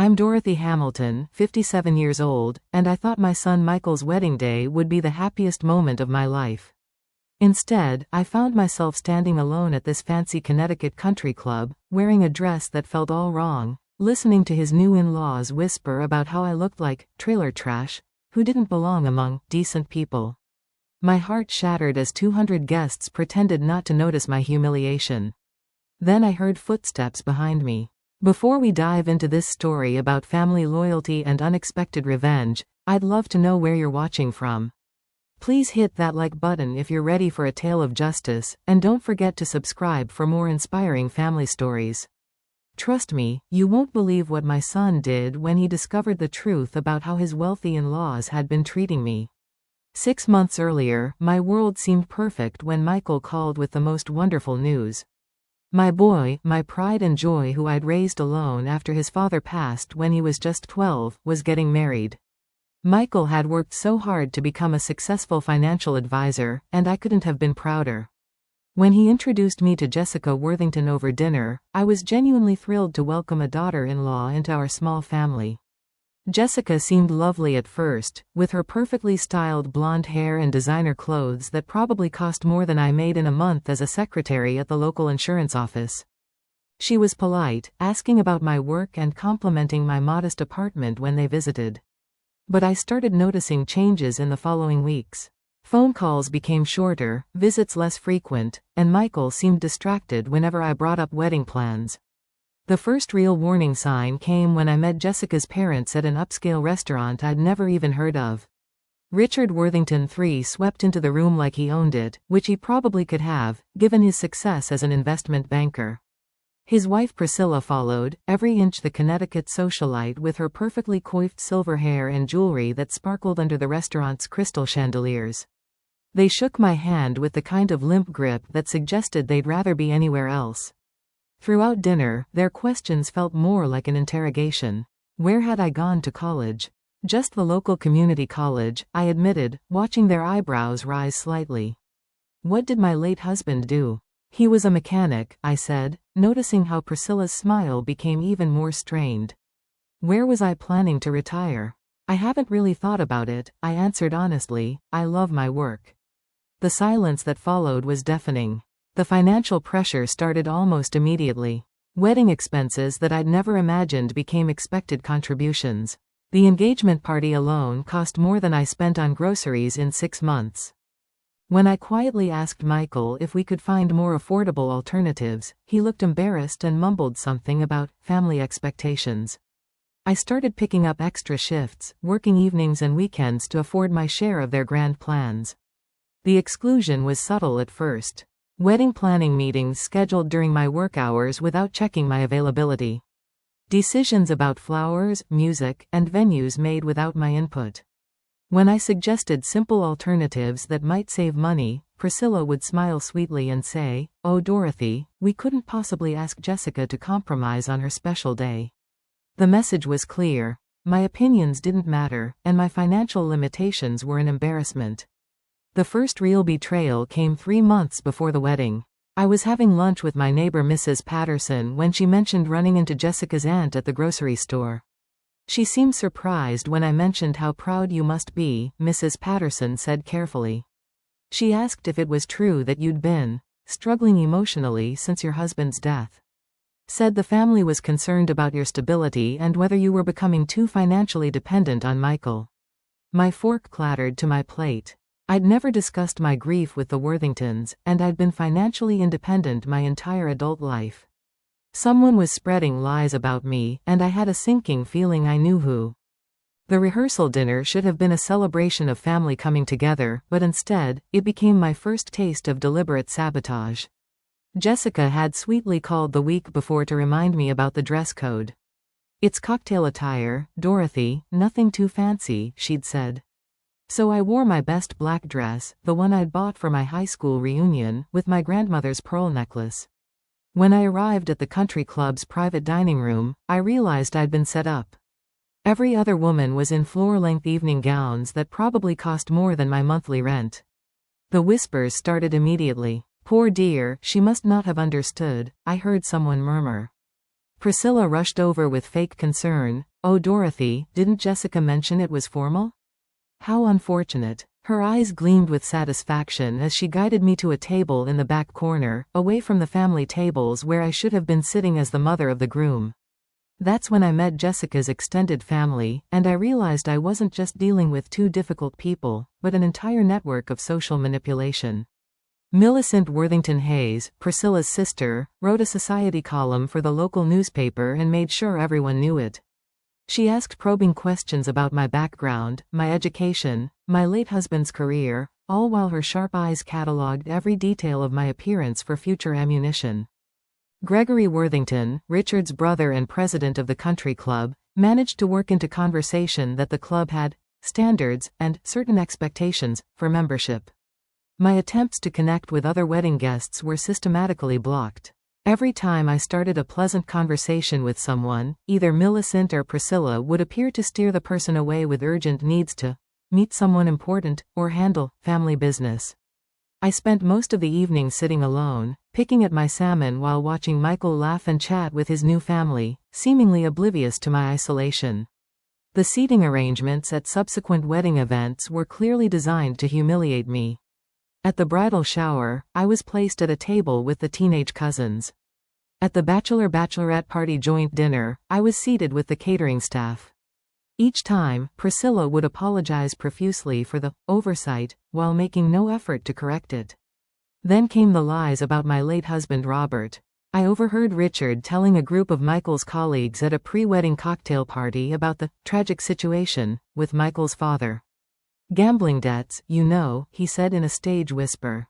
I'm Dorothy Hamilton, 57 years old, and I thought my son Michael's wedding day would be the happiest moment of my life. Instead, I found myself standing alone at this fancy Connecticut country club, wearing a dress that felt all wrong, listening to his new in-laws whisper about how I looked like trailer trash, who didn't belong among decent people. My heart shattered as 200 guests pretended not to notice my humiliation. Then I heard footsteps behind me. Before we dive into this story about family loyalty and unexpected revenge, I'd love to know where you're watching from. Please hit that like button if you're ready for a tale of justice, and don't forget to subscribe for more inspiring family stories. Trust me, you won't believe what my son did when he discovered the truth about how his wealthy in-laws had been treating me. 6 months earlier, my world seemed perfect when Michael called with the most wonderful news. My boy, my pride and joy who I'd raised alone after his father passed when he was just 12, was getting married. Michael had worked so hard to become a successful financial advisor, and I couldn't have been prouder. When he introduced me to Jessica Worthington over dinner, I was genuinely thrilled to welcome a daughter-in-law into our small family. Jessica seemed lovely at first, with her perfectly styled blonde hair and designer clothes that probably cost more than I made in a month as a secretary at the local insurance office. She was polite, asking about my work and complimenting my modest apartment when they visited. But I started noticing changes in the following weeks. Phone calls became shorter, visits less frequent, and Michael seemed distracted whenever I brought up wedding plans. The first real warning sign came when I met Jessica's parents at an upscale restaurant I'd never even heard of. Richard Worthington III swept into the room like he owned it, which he probably could have, given his success as an investment banker. His wife Priscilla followed, every inch the Connecticut socialite with her perfectly coiffed silver hair and jewelry that sparkled under the restaurant's crystal chandeliers. They shook my hand with the kind of limp grip that suggested they'd rather be anywhere else. Throughout dinner, their questions felt more like an interrogation. Where had I gone to college? Just the local community college, I admitted, watching their eyebrows rise slightly. What did my late husband do? He was a mechanic, I said, noticing how Priscilla's smile became even more strained. Where was I planning to retire? I haven't really thought about it, I answered honestly. I love my work. The silence that followed was deafening. The financial pressure started almost immediately. Wedding expenses that I'd never imagined became expected contributions. The engagement party alone cost more than I spent on groceries in 6 months. When I quietly asked Michael if we could find more affordable alternatives, he looked embarrassed and mumbled something about family expectations. I started picking up extra shifts, working evenings and weekends to afford my share of their grand plans. The exclusion was subtle at first. Wedding planning meetings scheduled during my work hours without checking my availability. Decisions about flowers, music, and venues made without my input. When I suggested simple alternatives that might save money, Priscilla would smile sweetly and say, "Oh Dorothy, we couldn't possibly ask Jessica to compromise on her special day." The message was clear. My opinions didn't matter, and my financial limitations were an embarrassment. The first real betrayal came 3 months before the wedding. I was having lunch with my neighbor Mrs. Patterson when she mentioned running into Jessica's aunt at the grocery store. She seemed surprised when I mentioned how proud you must be, Mrs. Patterson said carefully. She asked if it was true that you'd been struggling emotionally since your husband's death. Said the family was concerned about your stability and whether you were becoming too financially dependent on Michael. My fork clattered to my plate. I'd never discussed my grief with the Worthingtons, and I'd been financially independent my entire adult life. Someone was spreading lies about me, and I had a sinking feeling I knew who. The rehearsal dinner should have been a celebration of family coming together, but instead, it became my first taste of deliberate sabotage. Jessica had sweetly called the week before to remind me about the dress code. "It's cocktail attire, Dorothy, nothing too fancy," she'd said. So I wore my best black dress, the one I'd bought for my high school reunion, with my grandmother's pearl necklace. When I arrived at the country club's private dining room, I realized I'd been set up. Every other woman was in floor-length evening gowns that probably cost more than my monthly rent. The whispers started immediately. "Poor dear, she must not have understood," I heard someone murmur. Priscilla rushed over with fake concern. "Oh, Dorothy, didn't Jessica mention it was formal? How unfortunate." Her eyes gleamed with satisfaction as she guided me to a table in the back corner, away from the family tables where I should have been sitting as the mother of the groom. That's when I met Jessica's extended family, and I realized I wasn't just dealing with two difficult people, but an entire network of social manipulation. Millicent Worthington Hayes, Priscilla's sister, wrote a society column for the local newspaper and made sure everyone knew it. She asked probing questions about my background, my education, my late husband's career, all while her sharp eyes catalogued every detail of my appearance for future ammunition. Gregory Worthington, Richard's brother and president of the country club, managed to work into conversation that the club had standards and certain expectations for membership. My attempts to connect with other wedding guests were systematically blocked. Every time I started a pleasant conversation with someone, either Millicent or Priscilla would appear to steer the person away with urgent needs to meet someone important or handle family business. I spent most of the evening sitting alone, picking at my salmon while watching Michael laugh and chat with his new family, seemingly oblivious to my isolation. The seating arrangements at subsequent wedding events were clearly designed to humiliate me. At the bridal shower, I was placed at a table with the teenage cousins. At the bachelorette party joint dinner, I was seated with the catering staff. Each time, Priscilla would apologize profusely for the oversight, while making no effort to correct it. Then came the lies about my late husband Robert. I overheard Richard telling a group of Michael's colleagues at a pre-wedding cocktail party about the tragic situation with Michael's father. "Gambling debts, you know," he said in a stage whisper.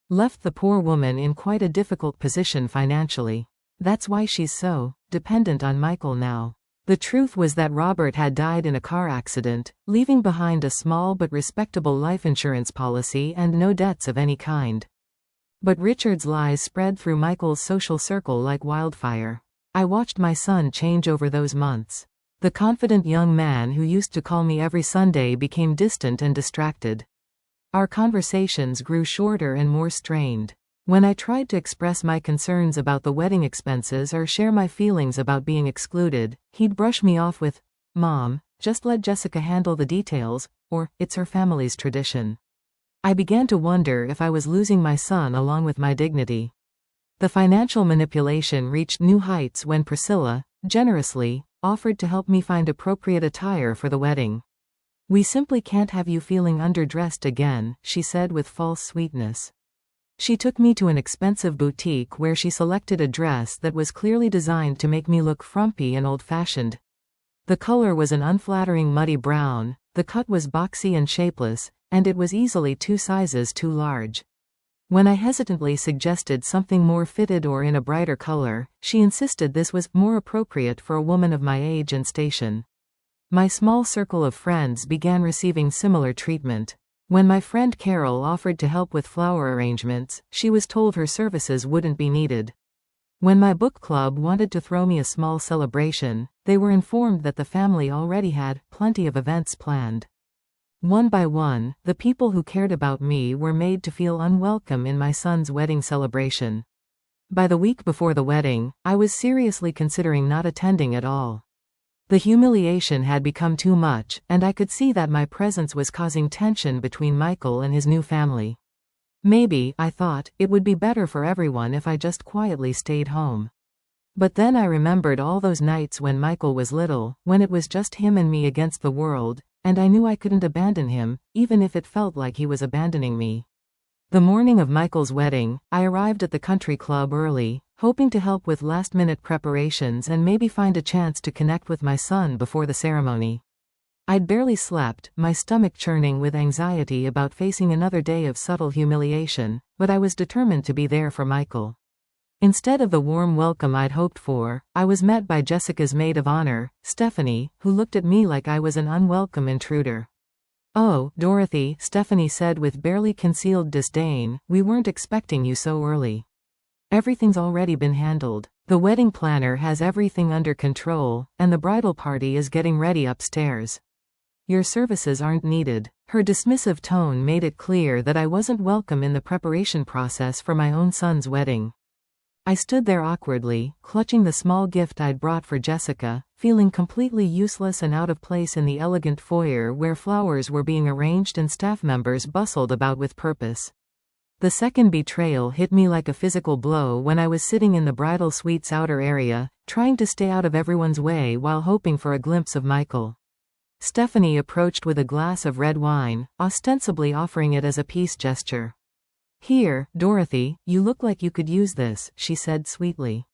"Left the poor woman in quite a difficult position financially. That's why she's so dependent on Michael now." The truth was that Robert had died in a car accident, leaving behind a small but respectable life insurance policy and no debts of any kind. But Richard's lies spread through Michael's social circle like wildfire. I watched my son change over those months. The confident young man who used to call me every Sunday became distant and distracted. Our conversations grew shorter and more strained. When I tried to express my concerns about the wedding expenses or share my feelings about being excluded, he'd brush me off with, "Mom, just let Jessica handle the details," or, "It's her family's tradition." I began to wonder if I was losing my son along with my dignity. The financial manipulation reached new heights when Priscilla, generously, offered to help me find appropriate attire for the wedding. "We simply can't have you feeling underdressed again," she said with false sweetness. She took me to an expensive boutique where she selected a dress that was clearly designed to make me look frumpy and old-fashioned. The color was an unflattering muddy brown, the cut was boxy and shapeless, and it was easily 2 sizes too large. When I hesitantly suggested something more fitted or in a brighter color, she insisted this was more appropriate for a woman of my age and station. My small circle of friends began receiving similar treatment. When my friend Carol offered to help with flower arrangements, she was told her services wouldn't be needed. When my book club wanted to throw me a small celebration, they were informed that the family already had plenty of events planned. One by one, the people who cared about me were made to feel unwelcome in my son's wedding celebration. By the week before the wedding, I was seriously considering not attending at all. The humiliation had become too much, and I could see that my presence was causing tension between Michael and his new family. Maybe, I thought, it would be better for everyone if I just quietly stayed home. But then I remembered all those nights when Michael was little, when it was just him and me against the world, and I knew I couldn't abandon him, even if it felt like he was abandoning me. The morning of Michael's wedding, I arrived at the country club early, hoping to help with last-minute preparations and maybe find a chance to connect with my son before the ceremony. I'd barely slept, my stomach churning with anxiety about facing another day of subtle humiliation, but I was determined to be there for Michael. Instead of the warm welcome I'd hoped for, I was met by Jessica's maid of honor, Stephanie, who looked at me like I was an unwelcome intruder. "Oh, Dorothy," Stephanie said with barely concealed disdain, "we weren't expecting you so early. Everything's already been handled. The wedding planner has everything under control, and the bridal party is getting ready upstairs. Your services aren't needed." Her dismissive tone made it clear that I wasn't welcome in the preparation process for my own son's wedding. I stood there awkwardly, clutching the small gift I'd brought for Jessica, feeling completely useless and out of place in the elegant foyer where flowers were being arranged and staff members bustled about with purpose. The second betrayal hit me like a physical blow when I was sitting in the bridal suite's outer area, trying to stay out of everyone's way while hoping for a glimpse of Michael. Stephanie approached with a glass of red wine, ostensibly offering it as a peace gesture. "Here, Dorothy, you look like you could use this," she said sweetly.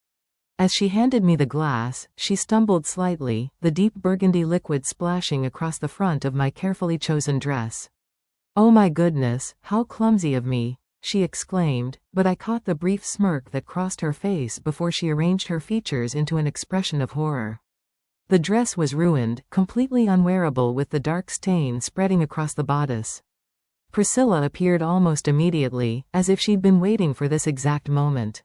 As she handed me the glass, she stumbled slightly, the deep burgundy liquid splashing across the front of my carefully chosen dress. "Oh my goodness, how clumsy of me," she exclaimed, but I caught the brief smirk that crossed her face before she arranged her features into an expression of horror. The dress was ruined, completely unwearable with the dark stain spreading across the bodice. Priscilla appeared almost immediately, as if she'd been waiting for this exact moment.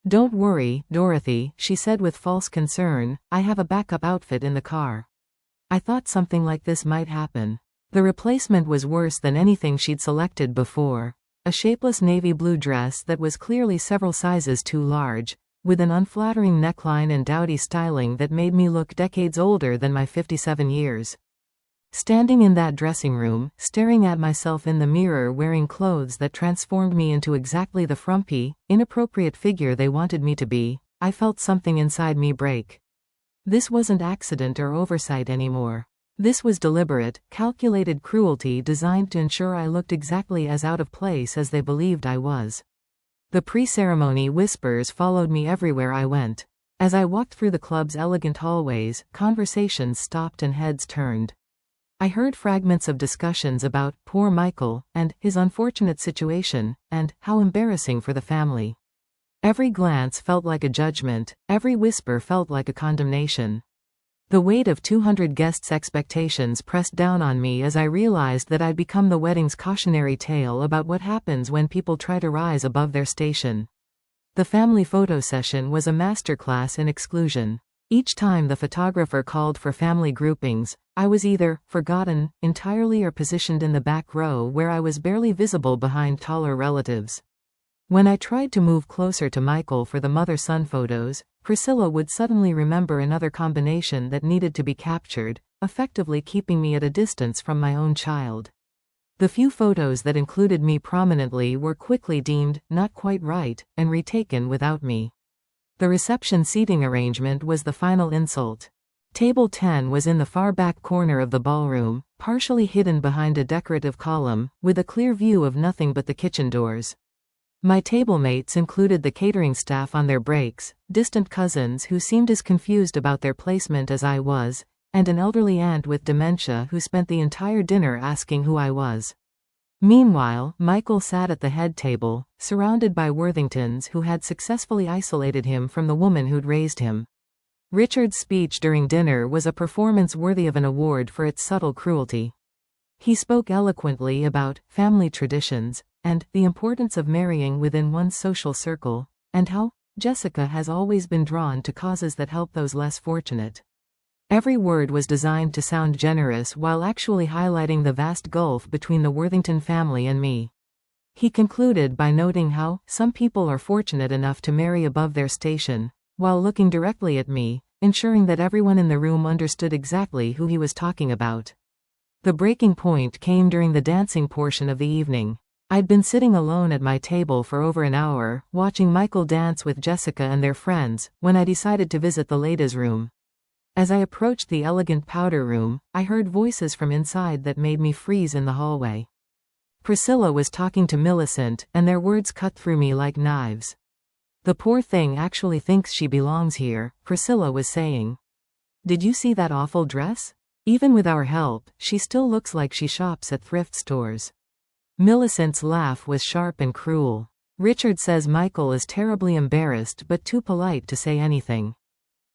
"Don't worry, Dorothy," she said with false concern, "I have a backup outfit in the car." I thought something like this might happen. The replacement was worse than anything she'd selected before. A shapeless navy blue dress that was clearly several sizes too large, with an unflattering neckline and dowdy styling that made me look decades older than my 57 years. Standing in that dressing room, staring at myself in the mirror wearing clothes that transformed me into exactly the frumpy, inappropriate figure they wanted me to be, I felt something inside me break. This wasn't accident or oversight anymore. This was deliberate, calculated cruelty designed to ensure I looked exactly as out of place as they believed I was. The pre-ceremony whispers followed me everywhere I went. As I walked through the club's elegant hallways, conversations stopped and heads turned. I heard fragments of discussions about poor Michael, and his unfortunate situation, and how embarrassing for the family. Every glance felt like a judgment, every whisper felt like a condemnation. The weight of 200 guests' expectations pressed down on me as I realized that I'd become the wedding's cautionary tale about what happens when people try to rise above their station. The family photo session was a masterclass in exclusion. Each time the photographer called for family groupings, I was either forgotten entirely or positioned in the back row where I was barely visible behind taller relatives. When I tried to move closer to Michael for the mother-son photos, Priscilla would suddenly remember another combination that needed to be captured, effectively keeping me at a distance from my own child. The few photos that included me prominently were quickly deemed not quite right, and retaken without me. The reception seating arrangement was the final insult. Table 10 was in the far back corner of the ballroom, partially hidden behind a decorative column, with a clear view of nothing but the kitchen doors. My table mates included the catering staff on their breaks, distant cousins who seemed as confused about their placement as I was, and an elderly aunt with dementia who spent the entire dinner asking who I was. Meanwhile, Michael sat at the head table, surrounded by Worthingtons who had successfully isolated him from the woman who'd raised him. Richard's speech during dinner was a performance worthy of an award for its subtle cruelty. He spoke eloquently about family traditions, and the importance of marrying within one's social circle, and how Jessica has always been drawn to causes that help those less fortunate. Every word was designed to sound generous while actually highlighting the vast gulf between the Worthington family and me. He concluded by noting how some people are fortunate enough to marry above their station, while looking directly at me, ensuring that everyone in the room understood exactly who he was talking about. The breaking point came during the dancing portion of the evening. I'd been sitting alone at my table for over an hour, watching Michael dance with Jessica and their friends, when I decided to visit the ladies' room. As I approached the elegant powder room, I heard voices from inside that made me freeze in the hallway. Priscilla was talking to Millicent, and their words cut through me like knives. "The poor thing actually thinks she belongs here," Priscilla was saying. "Did you see that awful dress? Even with our help, she still looks like she shops at thrift stores." Millicent's laugh was sharp and cruel. "Richard says Michael is terribly embarrassed but too polite to say anything.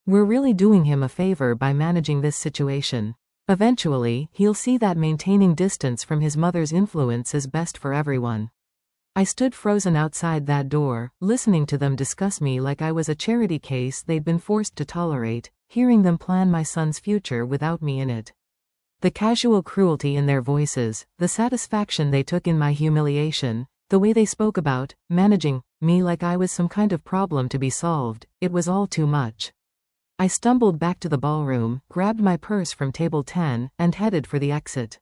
We're really doing him a favor by managing this situation. Eventually, he'll see that maintaining distance from his mother's influence is best for everyone." I stood frozen outside that door, listening to them discuss me like I was a charity case they'd been forced to tolerate, hearing them plan my son's future without me in it. The casual cruelty in their voices, the satisfaction they took in my humiliation, the way they spoke about managing me like I was some kind of problem to be solved. It was all too much. I stumbled back to the ballroom, grabbed my purse from table 10, and headed for the exit.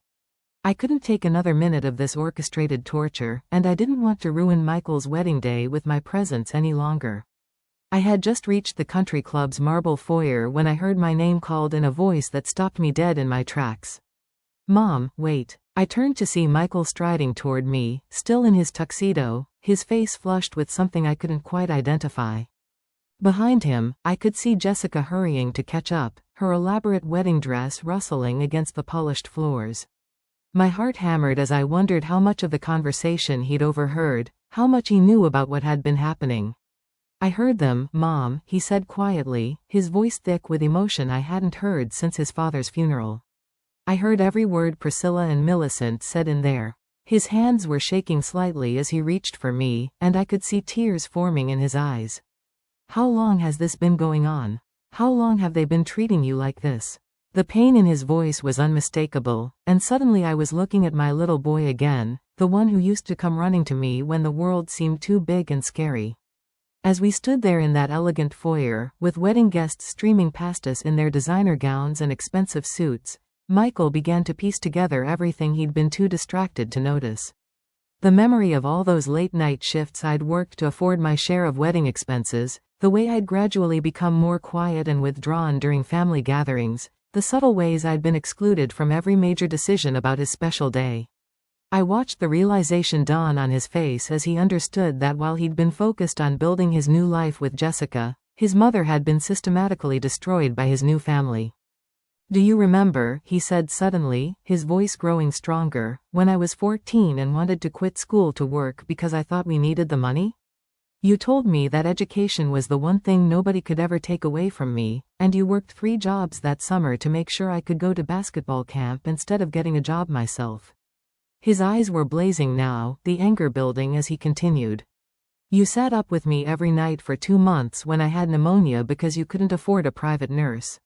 I couldn't take another minute of this orchestrated torture, and I didn't want to ruin Michael's wedding day with my presence any longer. I had just reached the country club's marble foyer when I heard my name called in a voice that stopped me dead in my tracks. Mom, wait. I turned to see Michael striding toward me, still in his tuxedo, his face flushed with something I couldn't quite identify. Behind him, I could see Jessica hurrying to catch up, her elaborate wedding dress rustling against the polished floors. My heart hammered as I wondered how much of the conversation he'd overheard, how much he knew about what had been happening. I heard them, Mom, he said quietly, his voice thick with emotion I hadn't heard since his father's funeral. I heard every word Priscilla and Millicent said in there. His hands were shaking slightly as he reached for me, and I could see tears forming in his eyes. How long has this been going on? How long have they been treating you like this? The pain in his voice was unmistakable, and suddenly I was looking at my little boy again, the one who used to come running to me when the world seemed too big and scary. As we stood there in that elegant foyer, with wedding guests streaming past us in their designer gowns and expensive suits, Michael began to piece together everything he'd been too distracted to notice. The memory of all those late-night shifts I'd worked to afford my share of wedding expenses, the way I'd gradually become more quiet and withdrawn during family gatherings, the subtle ways I'd been excluded from every major decision about his special day. I watched the realization dawn on his face as he understood that while he'd been focused on building his new life with Jessica, his mother had been systematically destroyed by his new family. Do you remember, he said suddenly, his voice growing stronger, when I was 14 and wanted to quit school to work because I thought we needed the money? You told me that education was the one thing nobody could ever take away from me, and you worked 3 jobs that summer to make sure I could go to basketball camp instead of getting a job myself. His eyes were blazing now, the anger building as he continued. You sat up with me every night for 2 months when I had pneumonia because you couldn't afford a private nurse.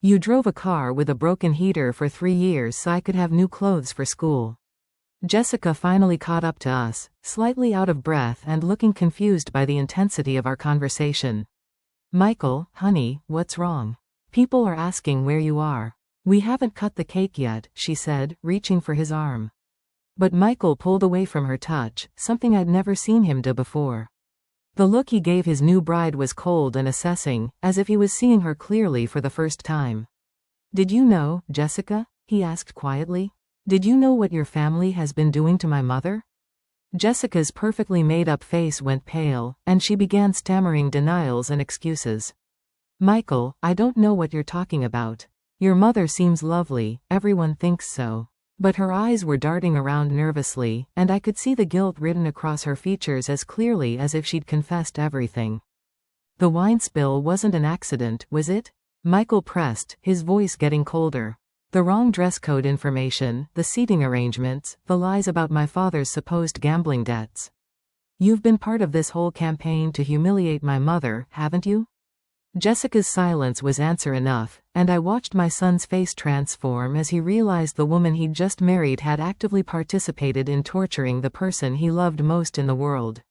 You drove a car with a broken heater for 3 years so I could have new clothes for school. Jessica finally caught up to us, slightly out of breath and looking confused by the intensity of our conversation. Michael, honey, what's wrong? People are asking where you are. We haven't cut the cake yet, she said, reaching for his arm. But Michael pulled away from her touch, something I'd never seen him do before. The look he gave his new bride was cold and assessing, as if he was seeing her clearly for the first time. Did you know, Jessica? He asked quietly. Did you know what your family has been doing to my mother? Jessica's perfectly made-up face went pale, and she began stammering denials and excuses. Michael, I don't know what you're talking about. Your mother seems lovely, everyone thinks so. But her eyes were darting around nervously, and I could see the guilt written across her features as clearly as if she'd confessed everything. The wine spill wasn't an accident, was it? Michael pressed, his voice getting colder. The wrong dress code information, the seating arrangements, the lies about my father's supposed gambling debts. You've been part of this whole campaign to humiliate my mother, haven't you? Jessica's silence was answer enough, and I watched my son's face transform as he realized the woman he'd just married had actively participated in torturing the person he loved most in the world.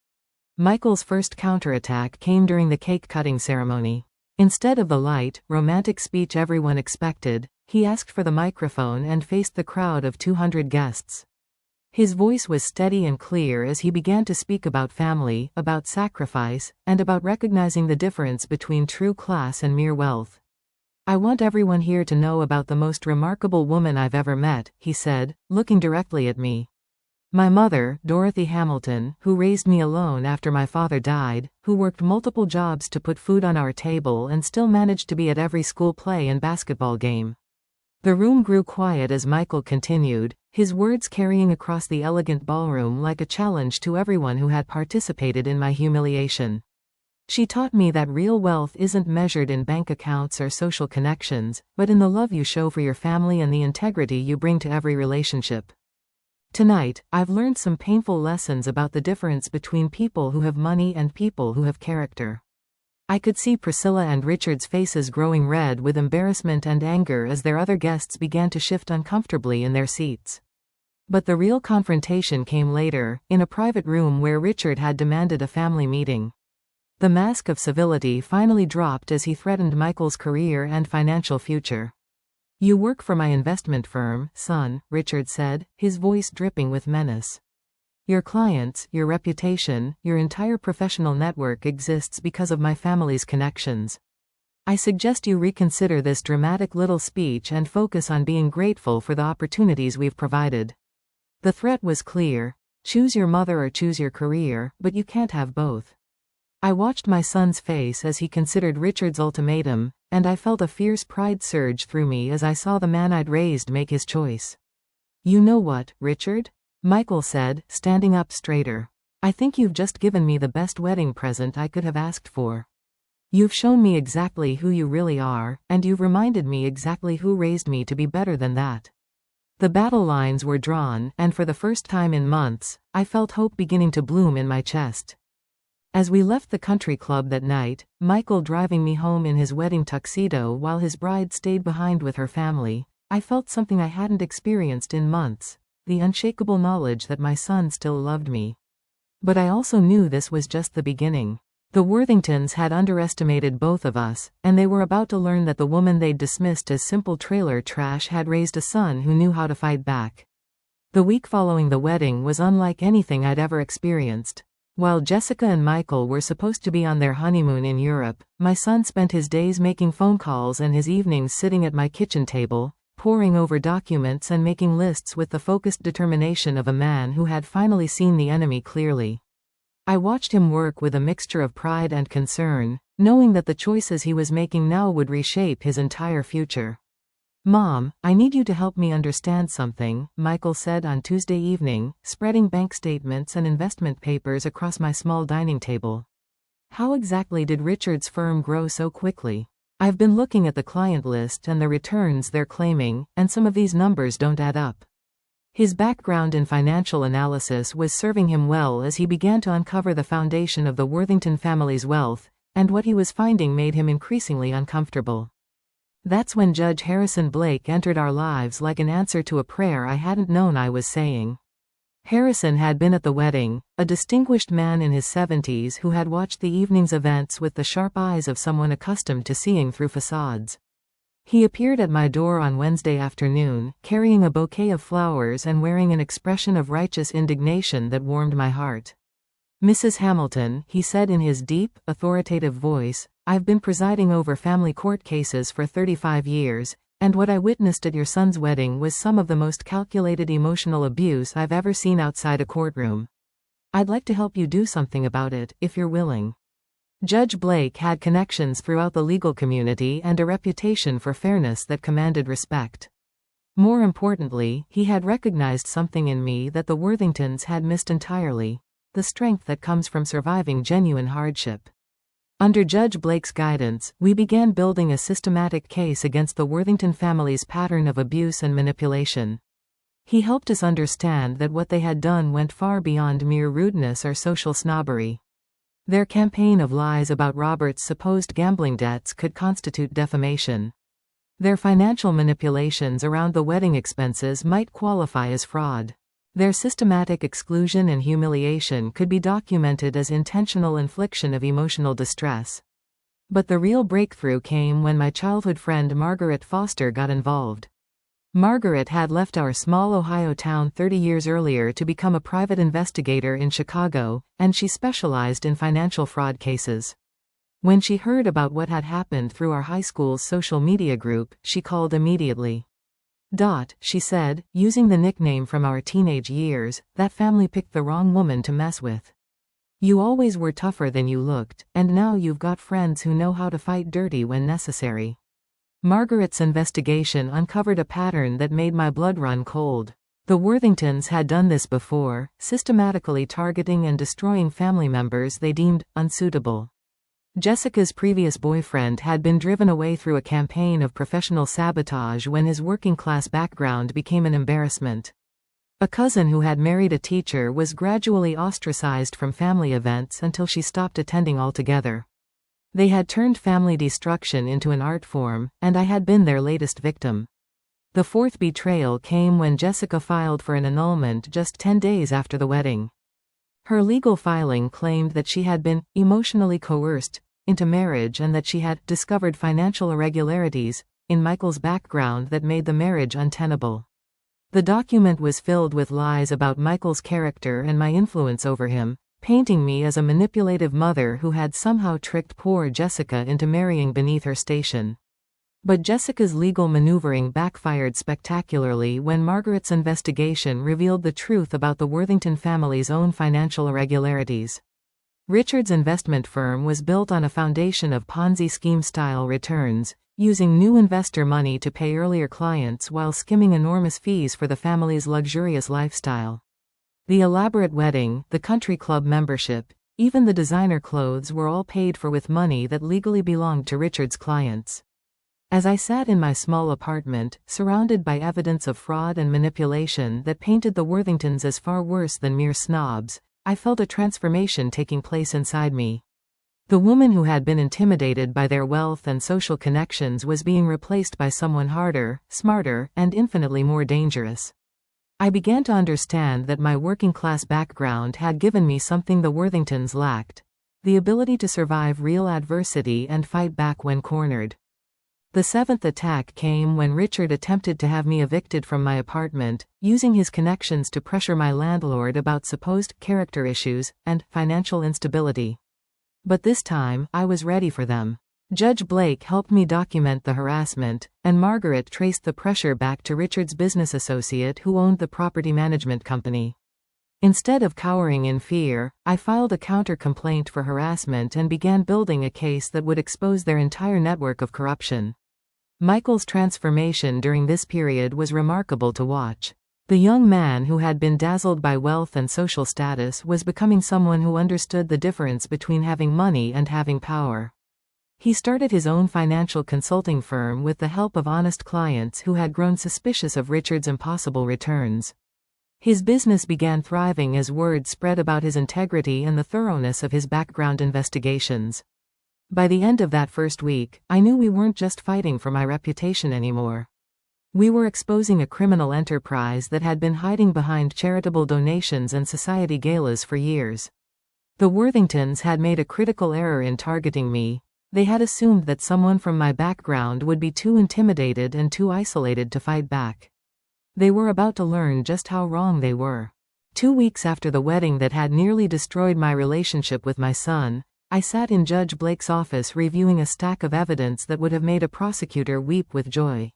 Michael's first counterattack came during the cake-cutting ceremony. Instead of the light, romantic speech everyone expected, he asked for the microphone and faced the crowd of 200 guests. His voice was steady and clear as he began to speak about family, about sacrifice, and about recognizing the difference between true class and mere wealth. I want everyone here to know about the most remarkable woman I've ever met, he said, looking directly at me. My mother, Dorothy Hamilton, who raised me alone after my father died, who worked multiple jobs to put food on our table and still managed to be at every school play and basketball game. The room grew quiet as Michael continued, his words carrying across the elegant ballroom like a challenge to everyone who had participated in my humiliation. She taught me that real wealth isn't measured in bank accounts or social connections, but in the love you show for your family and the integrity you bring to every relationship. Tonight, I've learned some painful lessons about the difference between people who have money and people who have character. I could see Priscilla and Richard's faces growing red with embarrassment and anger as their other guests began to shift uncomfortably in their seats. But the real confrontation came later, in a private room where Richard had demanded a family meeting. The mask of civility finally dropped as he threatened Michael's career and financial future. "You work for my investment firm, son," Richard said, his voice dripping with menace. "Your clients, your reputation, your entire professional network exists because of my family's connections. I suggest you reconsider this dramatic little speech and focus on being grateful for the opportunities we've provided." The threat was clear. Choose your mother or choose your career, but you can't have both. I watched my son's face as he considered Richard's ultimatum, and I felt a fierce pride surge through me as I saw the man I'd raised make his choice. "You know what, Richard?" Michael said, standing up straighter. "I think you've just given me the best wedding present I could have asked for. You've shown me exactly who you really are, and you've reminded me exactly who raised me to be better than that." The battle lines were drawn, and for the first time in months, I felt hope beginning to bloom in my chest. As we left the country club that night, Michael driving me home in his wedding tuxedo while his bride stayed behind with her family, I felt something I hadn't experienced in months, the unshakable knowledge that my son still loved me. But I also knew this was just the beginning. The Worthingtons had underestimated both of us, and they were about to learn that the woman they'd dismissed as simple trailer trash had raised a son who knew how to fight back. The week following the wedding was unlike anything I'd ever experienced. While Jessica and Michael were supposed to be on their honeymoon in Europe, my son spent his days making phone calls and his evenings sitting at my kitchen table, poring over documents and making lists with the focused determination of a man who had finally seen the enemy clearly. I watched him work with a mixture of pride and concern, knowing that the choices he was making now would reshape his entire future. "Mom, I need you to help me understand something," Michael said on Tuesday evening, spreading bank statements and investment papers across my small dining table. "How exactly did Richard's firm grow so quickly? I've been looking at the client list and the returns they're claiming, and some of these numbers don't add up." His background in financial analysis was serving him well as he began to uncover the foundation of the Worthington family's wealth, and what he was finding made him increasingly uncomfortable. That's when Judge Harrison Blake entered our lives like an answer to a prayer I hadn't known I was saying. Harrison had been at the wedding, a distinguished man in his 70s who had watched the evening's events with the sharp eyes of someone accustomed to seeing through facades. He appeared at my door on Wednesday afternoon, carrying a bouquet of flowers and wearing an expression of righteous indignation that warmed my heart. "Mrs. Hamilton," he said in his deep, authoritative voice, "I've been presiding over family court cases for 35 years, and what I witnessed at your son's wedding was some of the most calculated emotional abuse I've ever seen outside a courtroom. I'd like to help you do something about it, if you're willing." Judge Blake had connections throughout the legal community and a reputation for fairness that commanded respect. More importantly, he had recognized something in me that the Worthingtons had missed entirely: the strength that comes from surviving genuine hardship. Under Judge Blake's guidance, we began building a systematic case against the Worthington family's pattern of abuse and manipulation. He helped us understand that what they had done went far beyond mere rudeness or social snobbery. Their campaign of lies about Robert's supposed gambling debts could constitute defamation. Their financial manipulations around the wedding expenses might qualify as fraud. Their systematic exclusion and humiliation could be documented as intentional infliction of emotional distress. But the real breakthrough came when my childhood friend Margaret Foster got involved. Margaret had left our small Ohio town 30 years earlier to become a private investigator in Chicago, and she specialized in financial fraud cases. When she heard about what had happened through our high school's social media group, she called immediately. She said, using the nickname from our teenage years, "That family picked the wrong woman to mess with. You always were tougher than you looked, and now you've got friends who know how to fight dirty when necessary." Margaret's investigation uncovered a pattern that made my blood run cold. The Worthingtons had done this before, systematically targeting and destroying family members they deemed unsuitable. Jessica's previous boyfriend had been driven away through a campaign of professional sabotage when his working-class background became an embarrassment. A cousin who had married a teacher was gradually ostracized from family events until she stopped attending altogether. They had turned family destruction into an art form, and I had been their latest victim. The fourth betrayal came when Jessica filed for an annulment just 10 days after the wedding. Her legal filing claimed that she had been emotionally coerced into marriage and that she had discovered financial irregularities in Michael's background that made the marriage untenable. The document was filled with lies about Michael's character and my influence over him, painting me as a manipulative mother who had somehow tricked poor Jessica into marrying beneath her station. But Jessica's legal maneuvering backfired spectacularly when Margaret's investigation revealed the truth about the Worthington family's own financial irregularities. Richard's investment firm was built on a foundation of Ponzi scheme-style returns, using new investor money to pay earlier clients while skimming enormous fees for the family's luxurious lifestyle. The elaborate wedding, the country club membership, even the designer clothes were all paid for with money that legally belonged to Richard's clients. As I sat in my small apartment, surrounded by evidence of fraud and manipulation that painted the Worthingtons as far worse than mere snobs, I felt a transformation taking place inside me. The woman who had been intimidated by their wealth and social connections was being replaced by someone harder, smarter, and infinitely more dangerous. I began to understand that my working-class background had given me something the Worthingtons lacked: the ability to survive real adversity and fight back when cornered. The seventh attack came when Richard attempted to have me evicted from my apartment, using his connections to pressure my landlord about supposed character issues and financial instability. But this time, I was ready for them. Judge Blake helped me document the harassment, and Margaret traced the pressure back to Richard's business associate who owned the property management company. Instead of cowering in fear, I filed a counter-complaint for harassment and began building a case that would expose their entire network of corruption. Michael's transformation during this period was remarkable to watch. The young man who had been dazzled by wealth and social status was becoming someone who understood the difference between having money and having power. He started his own financial consulting firm with the help of honest clients who had grown suspicious of Richard's impossible returns. His business began thriving as word spread about his integrity and the thoroughness of his background investigations. By the end of that first week, I knew we weren't just fighting for my reputation anymore. We were exposing a criminal enterprise that had been hiding behind charitable donations and society galas for years. The Worthingtons had made a critical error in targeting me. They had assumed that someone from my background would be too intimidated and too isolated to fight back. They were about to learn just how wrong they were. 2 weeks after the wedding that had nearly destroyed my relationship with my son, I sat in Judge Blake's office reviewing a stack of evidence that would have made a prosecutor weep with joy.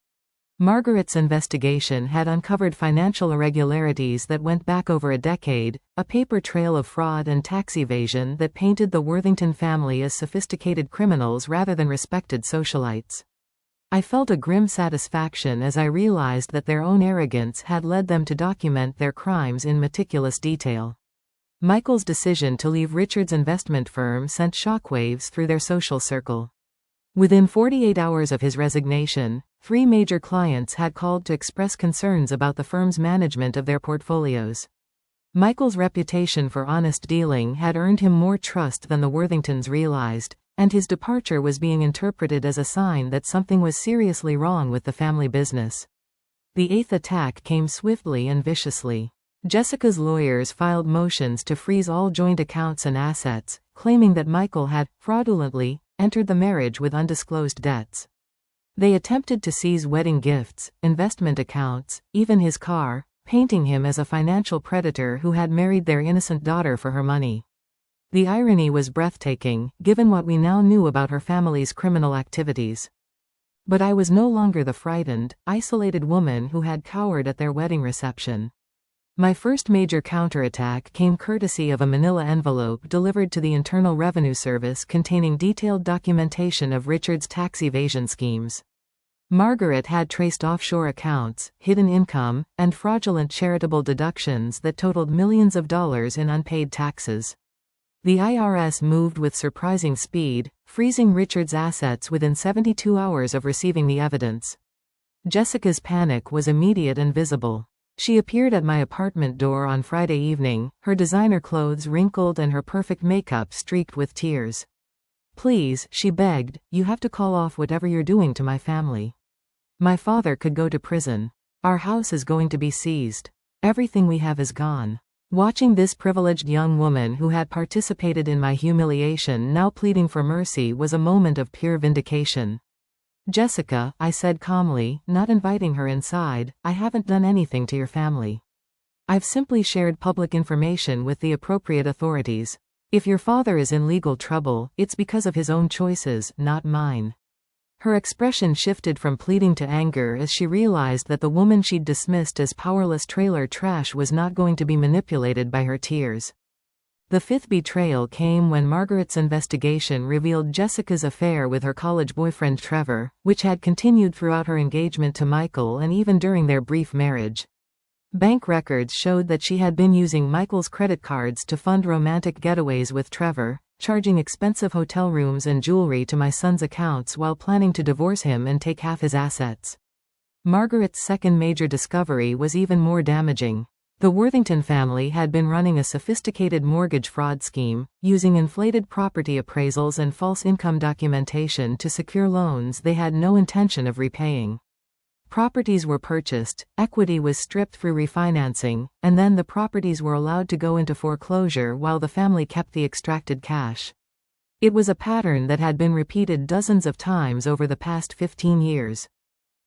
Margaret's investigation had uncovered financial irregularities that went back over a decade, a paper trail of fraud and tax evasion that painted the Worthington family as sophisticated criminals rather than respected socialites. I felt a grim satisfaction as I realized that their own arrogance had led them to document their crimes in meticulous detail. Michael's decision to leave Richard's investment firm sent shockwaves through their social circle. Within 48 hours of his resignation, 3 major clients had called to express concerns about the firm's management of their portfolios. Michael's reputation for honest dealing had earned him more trust than the Worthingtons realized, and his departure was being interpreted as a sign that something was seriously wrong with the family business. The 8th attack came swiftly and viciously. Jessica's lawyers filed motions to freeze all joint accounts and assets, claiming that Michael had fraudulently entered the marriage with undisclosed debts. They attempted to seize wedding gifts, investment accounts, even his car, painting him as a financial predator who had married their innocent daughter for her money. The irony was breathtaking, given what we now knew about her family's criminal activities. But I was no longer the frightened, isolated woman who had cowered at their wedding reception. My first major counterattack came courtesy of a manila envelope delivered to the Internal Revenue Service containing detailed documentation of Richard's tax evasion schemes. Margaret had traced offshore accounts, hidden income, and fraudulent charitable deductions that totaled millions of dollars in unpaid taxes. The IRS moved with surprising speed, freezing Richard's assets within 72 hours of receiving the evidence. Jessica's panic was immediate and visible. She appeared at my apartment door on Friday evening, her designer clothes wrinkled and her perfect makeup streaked with tears. "Please," she begged, "you have to call off whatever you're doing to my family." My father could go to prison. Our house is going to be seized. Everything we have is gone. Watching this privileged young woman who had participated in my humiliation now pleading for mercy was a moment of pure vindication. Jessica, I said calmly, not inviting her inside, I haven't done anything to your family. I've simply shared public information with the appropriate authorities. If your father is in legal trouble, it's because of his own choices, not mine. Her expression shifted from pleading to anger as she realized that the woman she'd dismissed as powerless trailer trash was not going to be manipulated by her tears. The fifth betrayal came when Margaret's investigation revealed Jessica's affair with her college boyfriend Trevor, which had continued throughout her engagement to Michael and even during their brief marriage. Bank records showed that she had been using Michael's credit cards to fund romantic getaways with Trevor, charging expensive hotel rooms and jewelry to my son's accounts while planning to divorce him and take half his assets. Margaret's second major discovery was even more damaging. The Worthington family had been running a sophisticated mortgage fraud scheme, using inflated property appraisals and false income documentation to secure loans they had no intention of repaying. Properties were purchased, equity was stripped through refinancing, and then the properties were allowed to go into foreclosure while the family kept the extracted cash. It was a pattern that had been repeated dozens of times over the past 15 years.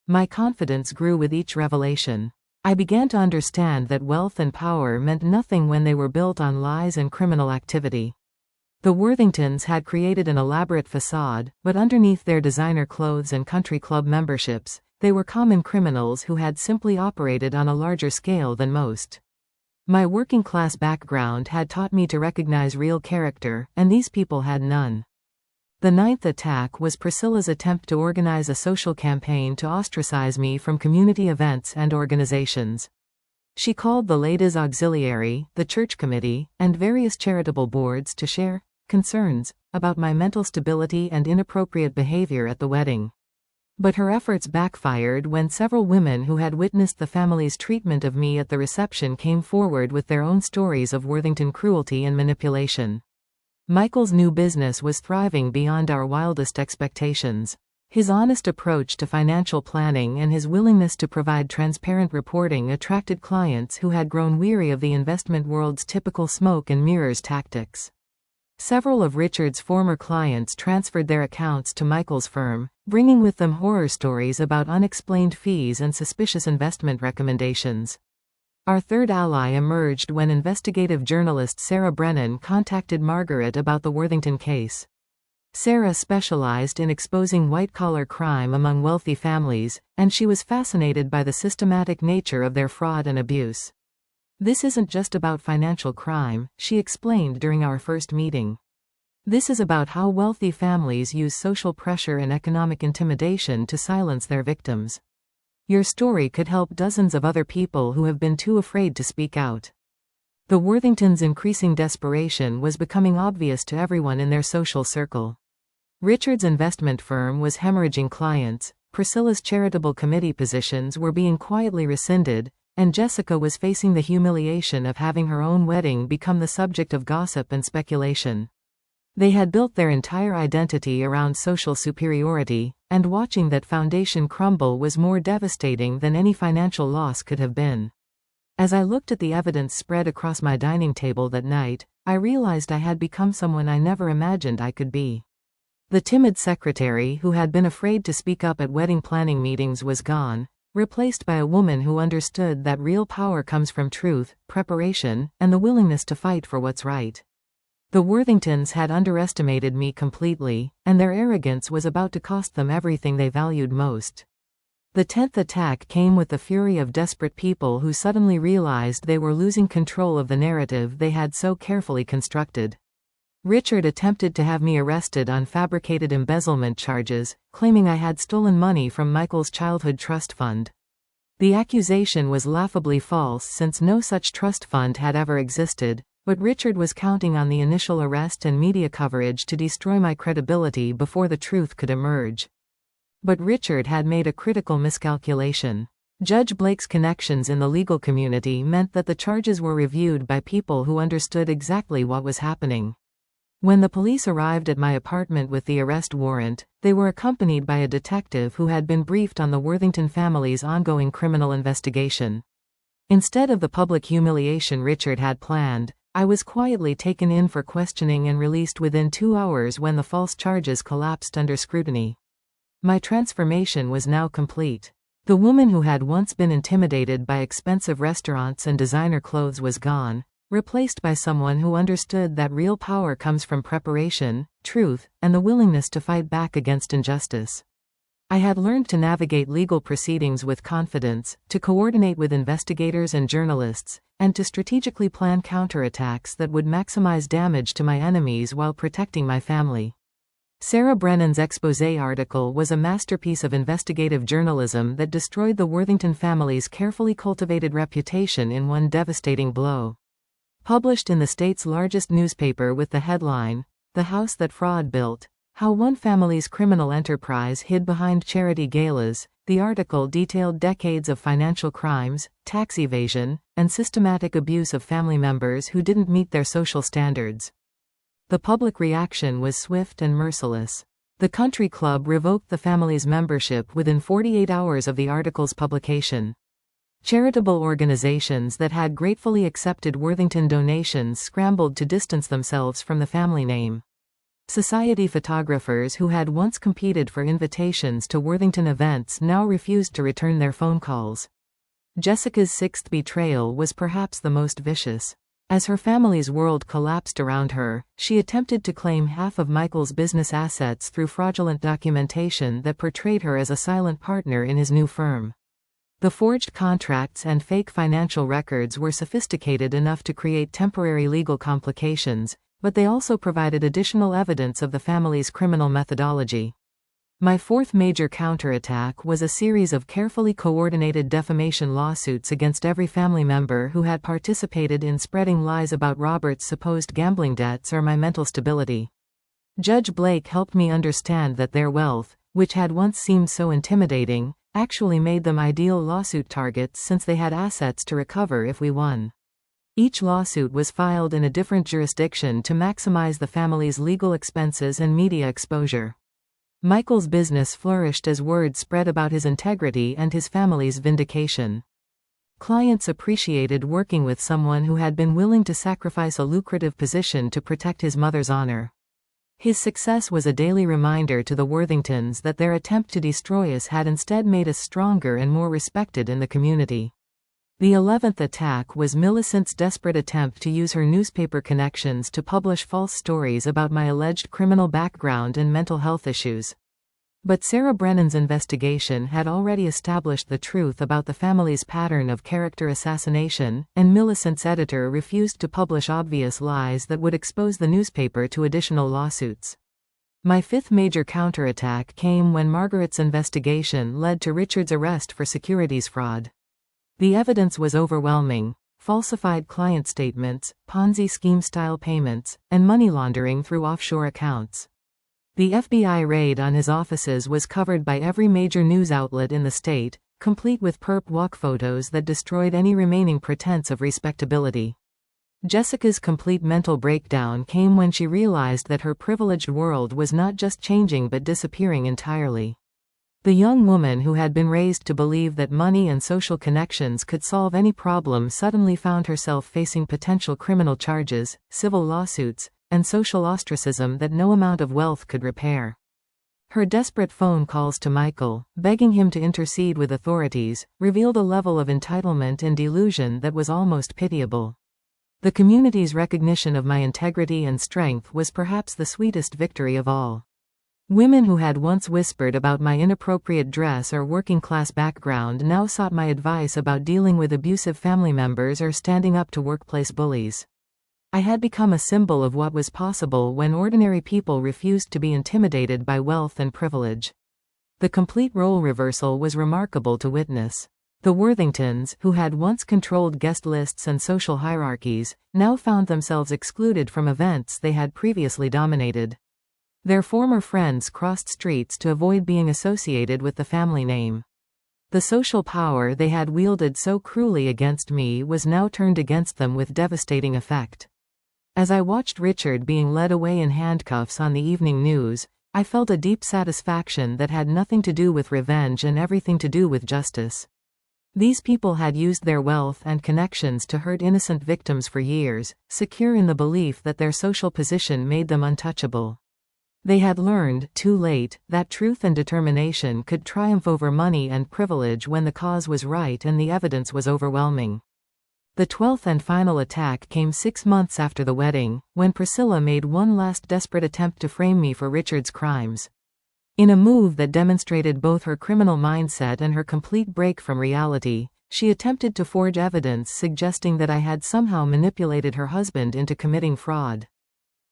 My confidence grew with each revelation. I began to understand that wealth and power meant nothing when they were built on lies and criminal activity. The Worthingtons had created an elaborate facade, but underneath their designer clothes and country club memberships, they were common criminals who had simply operated on a larger scale than most. My working-class background had taught me to recognize real character, and these people had none. The ninth attack was Priscilla's attempt to organize a social campaign to ostracize me from community events and organizations. She called the Ladies Auxiliary, the church committee, and various charitable boards to share concerns about my mental stability and inappropriate behavior at the wedding. But her efforts backfired when several women who had witnessed the family's treatment of me at the reception came forward with their own stories of Worthington cruelty and manipulation. Michael's new business was thriving beyond our wildest expectations. His honest approach to financial planning and his willingness to provide transparent reporting attracted clients who had grown weary of the investment world's typical smoke and mirrors tactics. Several of Richard's former clients transferred their accounts to Michael's firm, bringing with them horror stories about unexplained fees and suspicious investment recommendations. Our third ally emerged when investigative journalist Sarah Brennan contacted Margaret about the Worthington case. Sarah specialized in exposing white-collar crime among wealthy families, and she was fascinated by the systematic nature of their fraud and abuse. This isn't just about financial crime, she explained during our first meeting. This is about how wealthy families use social pressure and economic intimidation to silence their victims. Your story could help dozens of other people who have been too afraid to speak out. The Worthingtons' increasing desperation was becoming obvious to everyone in their social circle. Richard's investment firm was hemorrhaging clients, Priscilla's charitable committee positions were being quietly rescinded, and Jessica was facing the humiliation of having her own wedding become the subject of gossip and speculation. They had built their entire identity around social superiority, and watching that foundation crumble was more devastating than any financial loss could have been. As I looked at the evidence spread across my dining table that night, I realized I had become someone I never imagined I could be. The timid secretary who had been afraid to speak up at wedding planning meetings was gone, replaced by a woman who understood that real power comes from truth, preparation, and the willingness to fight for what's right. The Worthingtons had underestimated me completely, and their arrogance was about to cost them everything they valued most. The 10th attack came with the fury of desperate people who suddenly realized they were losing control of the narrative they had so carefully constructed. Richard attempted to have me arrested on fabricated embezzlement charges, claiming I had stolen money from Michael's childhood trust fund. The accusation was laughably false since no such trust fund had ever existed, but Richard was counting on the initial arrest and media coverage to destroy my credibility before the truth could emerge. But Richard had made a critical miscalculation. Judge Blake's connections in the legal community meant that the charges were reviewed by people who understood exactly what was happening. When the police arrived at my apartment with the arrest warrant, they were accompanied by a detective who had been briefed on the Worthington family's ongoing criminal investigation. Instead of the public humiliation Richard had planned, I was quietly taken in for questioning and released within 2 hours when the false charges collapsed under scrutiny. My transformation was now complete. The woman who had once been intimidated by expensive restaurants and designer clothes was gone, replaced by someone who understood that real power comes from preparation, truth, and the willingness to fight back against injustice. I had learned to navigate legal proceedings with confidence, to coordinate with investigators and journalists, and to strategically plan counterattacks that would maximize damage to my enemies while protecting my family. Sarah Brennan's exposé article was a masterpiece of investigative journalism that destroyed the Worthington family's carefully cultivated reputation in one devastating blow. Published in the state's largest newspaper with the headline, "The House That Fraud Built: How One Family's Criminal Enterprise Hid Behind Charity Galas," the article detailed decades of financial crimes, tax evasion, and systematic abuse of family members who didn't meet their social standards. The public reaction was swift and merciless. The country club revoked the family's membership within 48 hours of the article's publication. Charitable organizations that had gratefully accepted Worthington donations scrambled to distance themselves from the family name. Society photographers who had once competed for invitations to Worthington events now refused to return their phone calls. Jessica's sixth betrayal was perhaps the most vicious. As her family's world collapsed around her, she attempted to claim half of Michael's business assets through fraudulent documentation that portrayed her as a silent partner in his new firm. The forged contracts and fake financial records were sophisticated enough to create temporary legal complications, but they also provided additional evidence of the family's criminal methodology. My fourth major counterattack was a series of carefully coordinated defamation lawsuits against every family member who had participated in spreading lies about Robert's supposed gambling debts or my mental stability. Judge Blake helped me understand that their wealth, which had once seemed so intimidating, actually made them ideal lawsuit targets since they had assets to recover if we won. Each lawsuit was filed in a different jurisdiction to maximize the family's legal expenses and media exposure. Michael's business flourished as word spread about his integrity and his family's vindication. Clients appreciated working with someone who had been willing to sacrifice a lucrative position to protect his mother's honor. His success was a daily reminder to the Worthingtons that their attempt to destroy us had instead made us stronger and more respected in the community. The 11th attack was Millicent's desperate attempt to use her newspaper connections to publish false stories about my alleged criminal background and mental health issues. But Sarah Brennan's investigation had already established the truth about the family's pattern of character assassination, and Millicent's editor refused to publish obvious lies that would expose the newspaper to additional lawsuits. My fifth major counterattack came when Margaret's investigation led to Richard's arrest for securities fraud. The evidence was overwhelming: falsified client statements, Ponzi scheme-style payments, and money laundering through offshore accounts. The FBI raid on his offices was covered by every major news outlet in the state, complete with perp walk photos that destroyed any remaining pretense of respectability. Jessica's complete mental breakdown came when she realized that her privileged world was not just changing but disappearing entirely. The young woman who had been raised to believe that money and social connections could solve any problem suddenly found herself facing potential criminal charges, civil lawsuits, and social ostracism that no amount of wealth could repair. Her desperate phone calls to Michael, begging him to intercede with authorities, revealed a level of entitlement and delusion that was almost pitiable. The community's recognition of my integrity and strength was perhaps the sweetest victory of all. Women who had once whispered about my inappropriate dress or working-class background now sought my advice about dealing with abusive family members or standing up to workplace bullies. I had become a symbol of what was possible when ordinary people refused to be intimidated by wealth and privilege. The complete role reversal was remarkable to witness. The Worthingtons, who had once controlled guest lists and social hierarchies, now found themselves excluded from events they had previously dominated. Their former friends crossed streets to avoid being associated with the family name. The social power they had wielded so cruelly against me was now turned against them with devastating effect. As I watched Richard being led away in handcuffs on the evening news, I felt a deep satisfaction that had nothing to do with revenge and everything to do with justice. These people had used their wealth and connections to hurt innocent victims for years, secure in the belief that their social position made them untouchable. They had learned, too late, that truth and determination could triumph over money and privilege when the cause was right and the evidence was overwhelming. The 12th and final attack came 6 months after the wedding, when Priscilla made one last desperate attempt to frame me for Richard's crimes. In a move that demonstrated both her criminal mindset and her complete break from reality, she attempted to forge evidence suggesting that I had somehow manipulated her husband into committing fraud.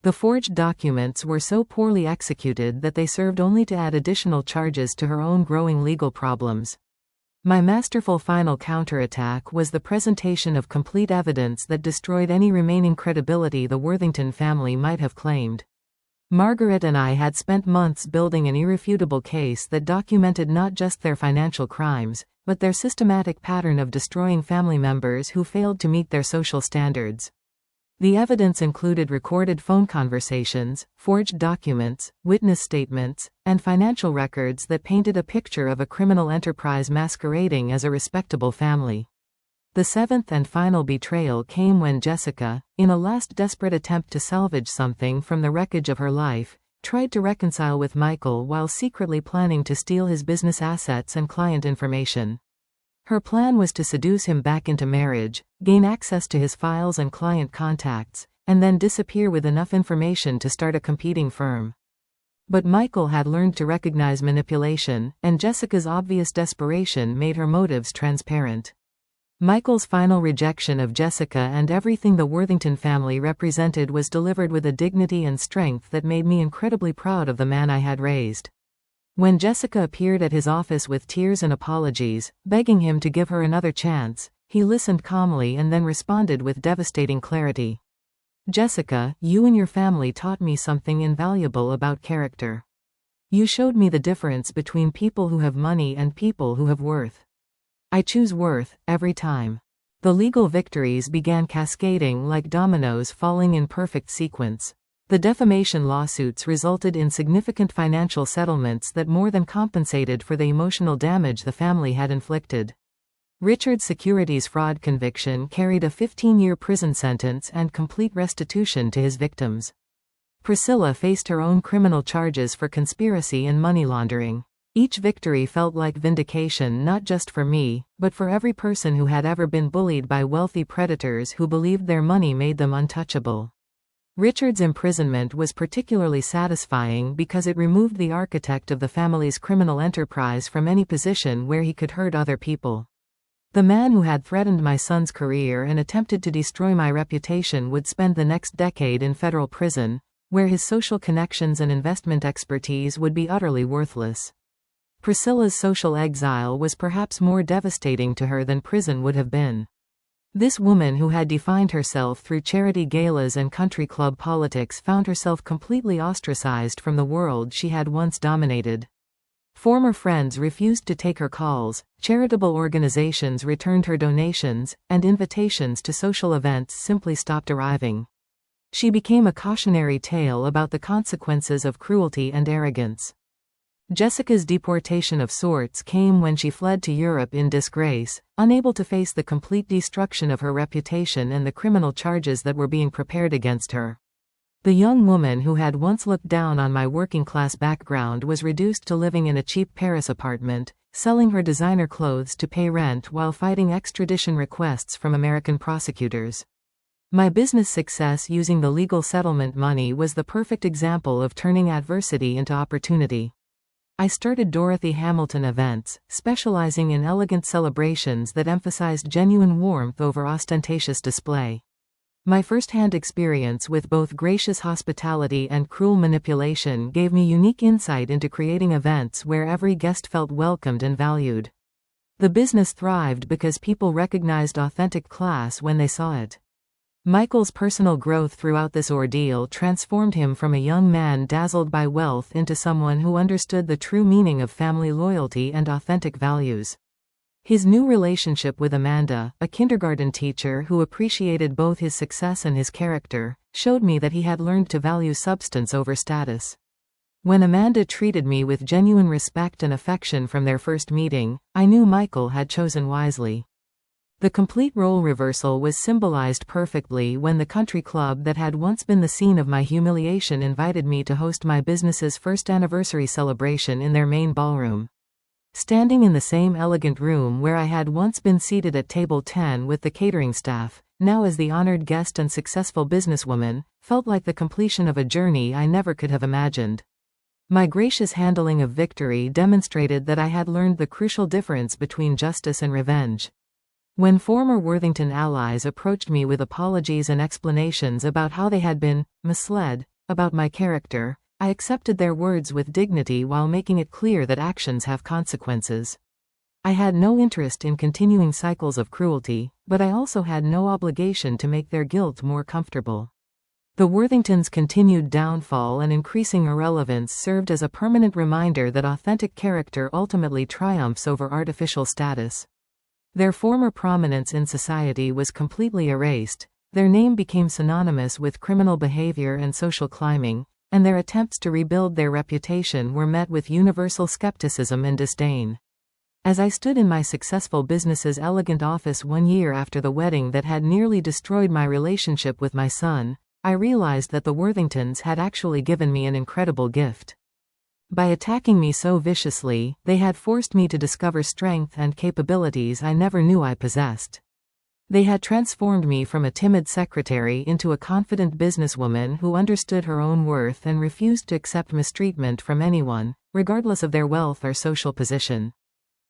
The forged documents were so poorly executed that they served only to add additional charges to her own growing legal problems. My masterful final counterattack was the presentation of complete evidence that destroyed any remaining credibility the Worthington family might have claimed. Margaret and I had spent months building an irrefutable case that documented not just their financial crimes, but their systematic pattern of destroying family members who failed to meet their social standards. The evidence included recorded phone conversations, forged documents, witness statements, and financial records that painted a picture of a criminal enterprise masquerading as a respectable family. The 7th and final betrayal came when Jessica, in a last desperate attempt to salvage something from the wreckage of her life, tried to reconcile with Michael while secretly planning to steal his business assets and client information. Her plan was to seduce him back into marriage, gain access to his files and client contacts, and then disappear with enough information to start a competing firm. But Michael had learned to recognize manipulation, and Jessica's obvious desperation made her motives transparent. Michael's final rejection of Jessica and everything the Worthington family represented was delivered with a dignity and strength that made me incredibly proud of the man I had raised. When Jessica appeared at his office with tears and apologies, begging him to give her another chance, he listened calmly and then responded with devastating clarity. "Jessica, you and your family taught me something invaluable about character. You showed me the difference between people who have money and people who have worth. I choose worth, every time." The legal victories began cascading like dominoes falling in perfect sequence. The defamation lawsuits resulted in significant financial settlements that more than compensated for the emotional damage the family had inflicted. Richard's securities fraud conviction carried a 15-year prison sentence and complete restitution to his victims. Priscilla faced her own criminal charges for conspiracy and money laundering. Each victory felt like vindication not just for me, but for every person who had ever been bullied by wealthy predators who believed their money made them untouchable. Richard's imprisonment was particularly satisfying because it removed the architect of the family's criminal enterprise from any position where he could hurt other people. The man who had threatened my son's career and attempted to destroy my reputation would spend the next decade in federal prison, where his social connections and investment expertise would be utterly worthless. Priscilla's social exile was perhaps more devastating to her than prison would have been. This woman who had defined herself through charity galas and country club politics found herself completely ostracized from the world she had once dominated. Former friends refused to take her calls, charitable organizations returned her donations, and invitations to social events simply stopped arriving. She became a cautionary tale about the consequences of cruelty and arrogance. Jessica's deportation of sorts came when she fled to Europe in disgrace, unable to face the complete destruction of her reputation and the criminal charges that were being prepared against her. The young woman who had once looked down on my working-class background was reduced to living in a cheap Paris apartment, selling her designer clothes to pay rent while fighting extradition requests from American prosecutors. My business success using the legal settlement money was the perfect example of turning adversity into opportunity. I started Dorothy Hamilton Events, specializing in elegant celebrations that emphasized genuine warmth over ostentatious display. My first-hand experience with both gracious hospitality and cruel manipulation gave me unique insight into creating events where every guest felt welcomed and valued. The business thrived because people recognized authentic class when they saw it. Michael's personal growth throughout this ordeal transformed him from a young man dazzled by wealth into someone who understood the true meaning of family loyalty and authentic values. His new relationship with Amanda, a kindergarten teacher who appreciated both his success and his character, showed me that he had learned to value substance over status. When Amanda treated me with genuine respect and affection from their first meeting, I knew Michael had chosen wisely. The complete role reversal was symbolized perfectly when the country club that had once been the scene of my humiliation invited me to host my business's first anniversary celebration in their main ballroom. Standing in the same elegant room where I had once been seated at table 10 with the catering staff, now as the honored guest and successful businesswoman, felt like the completion of a journey I never could have imagined. My gracious handling of victory demonstrated that I had learned the crucial difference between justice and revenge. When former Worthington allies approached me with apologies and explanations about how they had been misled about my character, I accepted their words with dignity while making it clear that actions have consequences. I had no interest in continuing cycles of cruelty, but I also had no obligation to make their guilt more comfortable. The Worthingtons' continued downfall and increasing irrelevance served as a permanent reminder that authentic character ultimately triumphs over artificial status. Their former prominence in society was completely erased, their name became synonymous with criminal behavior and social climbing, and their attempts to rebuild their reputation were met with universal skepticism and disdain. As I stood in my successful business's elegant office 1 year after the wedding that had nearly destroyed my relationship with my son, I realized that the Worthingtons had actually given me an incredible gift. By attacking me so viciously, they had forced me to discover strength and capabilities I never knew I possessed. They had transformed me from a timid secretary into a confident businesswoman who understood her own worth and refused to accept mistreatment from anyone, regardless of their wealth or social position.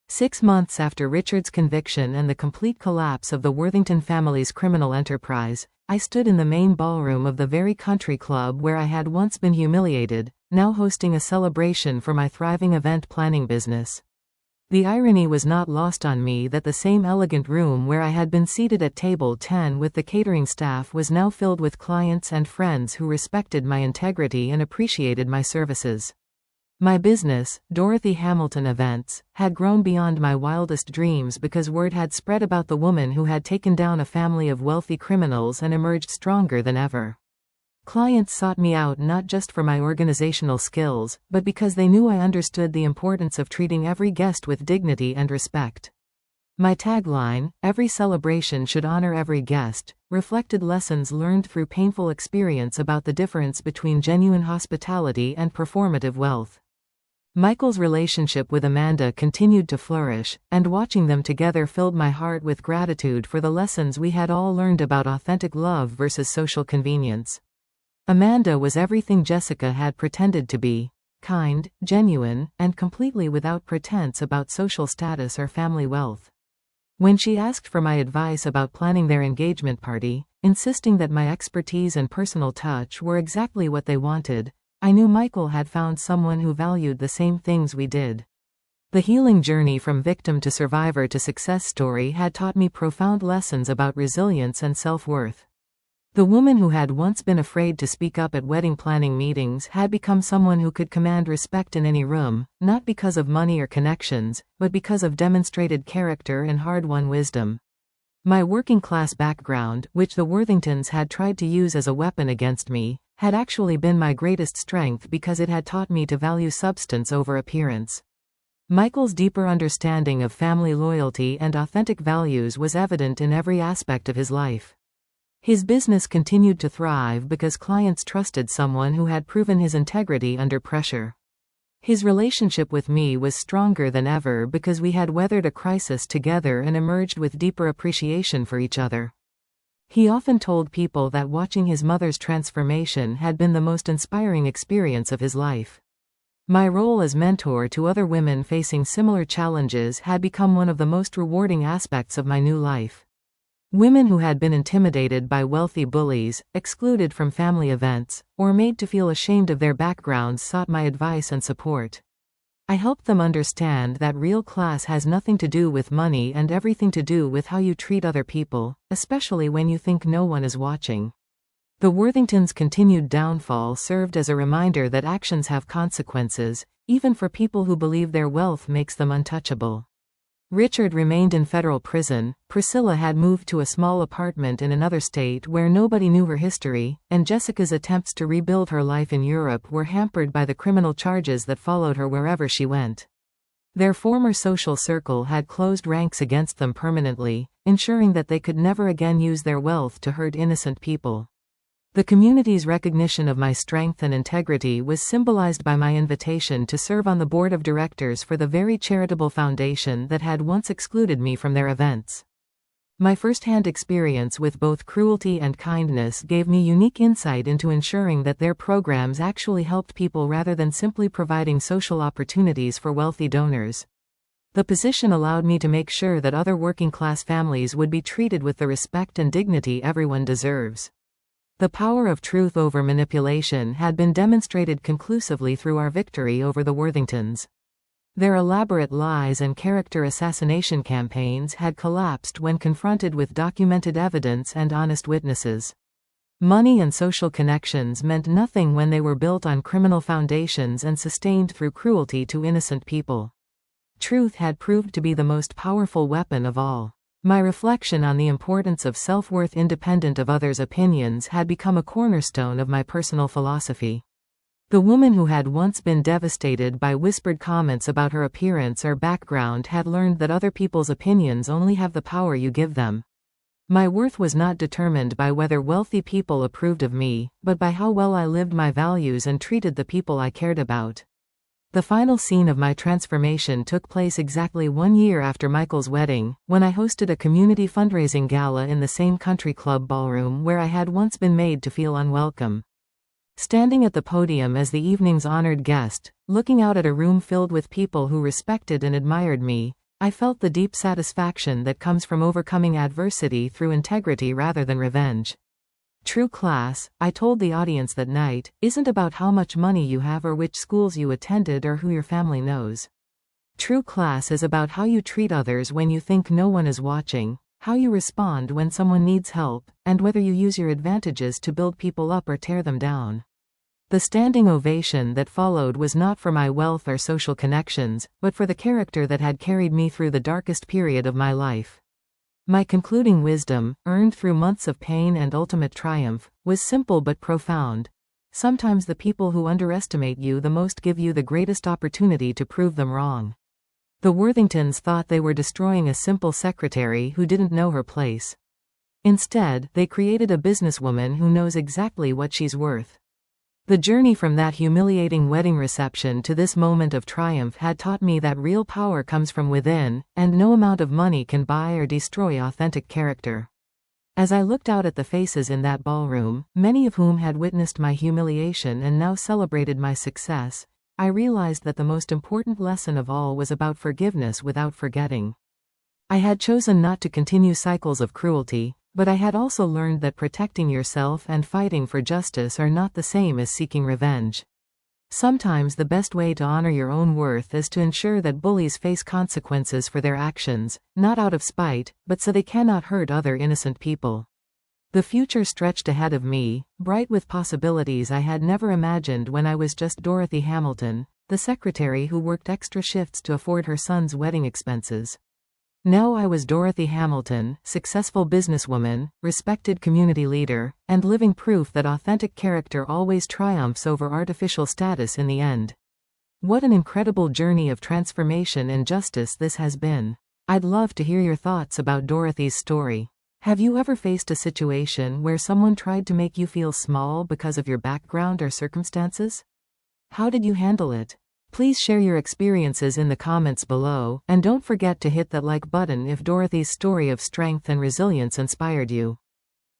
6 months after Richard's conviction and the complete collapse of the Worthington family's criminal enterprise, I stood in the main ballroom of the very country club where I had once been humiliated, now hosting a celebration for my thriving event planning business. The irony was not lost on me that the same elegant room where I had been seated at table 10 with the catering staff was now filled with clients and friends who respected my integrity and appreciated my services. My business, Dorothy Hamilton Events, had grown beyond my wildest dreams because word had spread about the woman who had taken down a family of wealthy criminals and emerged stronger than ever. Clients sought me out not just for my organizational skills, but because they knew I understood the importance of treating every guest with dignity and respect. My tagline, "Every celebration should honor every guest," reflected lessons learned through painful experience about the difference between genuine hospitality and performative wealth. Michael's relationship with Amanda continued to flourish, and watching them together filled my heart with gratitude for the lessons we had all learned about authentic love versus social convenience. Amanda was everything Jessica had pretended to be: kind, genuine, and completely without pretense about social status or family wealth. When she asked for my advice about planning their engagement party, insisting that my expertise and personal touch were exactly what they wanted, I knew Michael had found someone who valued the same things we did. The healing journey from victim to survivor to success story had taught me profound lessons about resilience and self-worth. The woman who had once been afraid to speak up at wedding planning meetings had become someone who could command respect in any room, not because of money or connections, but because of demonstrated character and hard-won wisdom. My working-class background, which the Worthingtons had tried to use as a weapon against me, had actually been my greatest strength because it had taught me to value substance over appearance. Michael's deeper understanding of family loyalty and authentic values was evident in every aspect of his life. His business continued to thrive because clients trusted someone who had proven his integrity under pressure. His relationship with me was stronger than ever because we had weathered a crisis together and emerged with deeper appreciation for each other. He often told people that watching his mother's transformation had been the most inspiring experience of his life. My role as mentor to other women facing similar challenges had become one of the most rewarding aspects of my new life. Women who had been intimidated by wealthy bullies, excluded from family events, or made to feel ashamed of their backgrounds sought my advice and support. I helped them understand that real class has nothing to do with money and everything to do with how you treat other people, especially when you think no one is watching. The Worthingtons' continued downfall served as a reminder that actions have consequences, even for people who believe their wealth makes them untouchable. Richard remained in federal prison, Priscilla had moved to a small apartment in another state where nobody knew her history, and Jessica's attempts to rebuild her life in Europe were hampered by the criminal charges that followed her wherever she went. Their former social circle had closed ranks against them permanently, ensuring that they could never again use their wealth to hurt innocent people. The community's recognition of my strength and integrity was symbolized by my invitation to serve on the board of directors for the very charitable foundation that had once excluded me from their events. My first-hand experience with both cruelty and kindness gave me unique insight into ensuring that their programs actually helped people rather than simply providing social opportunities for wealthy donors. The position allowed me to make sure that other working-class families would be treated with the respect and dignity everyone deserves. The power of truth over manipulation had been demonstrated conclusively through our victory over the Worthingtons. Their elaborate lies and character assassination campaigns had collapsed when confronted with documented evidence and honest witnesses. Money and social connections meant nothing when they were built on criminal foundations and sustained through cruelty to innocent people. Truth had proved to be the most powerful weapon of all. My reflection on the importance of self-worth independent of others' opinions had become a cornerstone of my personal philosophy. The woman who had once been devastated by whispered comments about her appearance or background had learned that other people's opinions only have the power you give them. My worth was not determined by whether wealthy people approved of me, but by how well I lived my values and treated the people I cared about. The final scene of my transformation took place exactly 1 year after Michael's wedding, when I hosted a community fundraising gala in the same country club ballroom where I had once been made to feel unwelcome. Standing at the podium as the evening's honored guest, looking out at a room filled with people who respected and admired me, I felt the deep satisfaction that comes from overcoming adversity through integrity rather than revenge. True class, I told the audience that night, isn't about how much money you have or which schools you attended or who your family knows. True class is about how you treat others when you think no one is watching, how you respond when someone needs help, and whether you use your advantages to build people up or tear them down. The standing ovation that followed was not for my wealth or social connections, but for the character that had carried me through the darkest period of my life. My concluding wisdom, earned through months of pain and ultimate triumph, was simple but profound. Sometimes the people who underestimate you the most give you the greatest opportunity to prove them wrong. The Worthingtons thought they were destroying a simple secretary who didn't know her place. Instead, they created a businesswoman who knows exactly what she's worth. The journey from that humiliating wedding reception to this moment of triumph had taught me that real power comes from within, and no amount of money can buy or destroy authentic character. As I looked out at the faces in that ballroom, many of whom had witnessed my humiliation and now celebrated my success, I realized that the most important lesson of all was about forgiveness without forgetting. I had chosen not to continue cycles of cruelty, but I had also learned that protecting yourself and fighting for justice are not the same as seeking revenge. Sometimes the best way to honor your own worth is to ensure that bullies face consequences for their actions, not out of spite, but so they cannot hurt other innocent people. The future stretched ahead of me, bright with possibilities I had never imagined when I was just Dorothy Hamilton, the secretary who worked extra shifts to afford her son's wedding expenses. Now I was Dorothy Hamilton, successful businesswoman, respected community leader, and living proof that authentic character always triumphs over artificial status in the end. What an incredible journey of transformation and justice this has been. I'd love to hear your thoughts about Dorothy's story. Have you ever faced a situation where someone tried to make you feel small because of your background or circumstances? How did you handle it? Please share your experiences in the comments below, and don't forget to hit that like button if Dorothy's story of strength and resilience inspired you.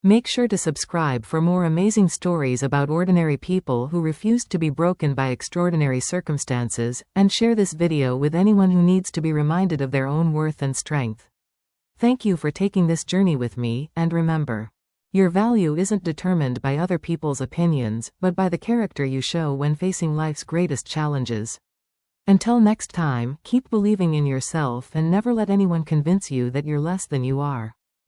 Make sure to subscribe for more amazing stories about ordinary people who refused to be broken by extraordinary circumstances, and share this video with anyone who needs to be reminded of their own worth and strength. Thank you for taking this journey with me, and remember, your value isn't determined by other people's opinions, but by the character you show when facing life's greatest challenges. Until next time, keep believing in yourself and never let anyone convince you that you're less than you are.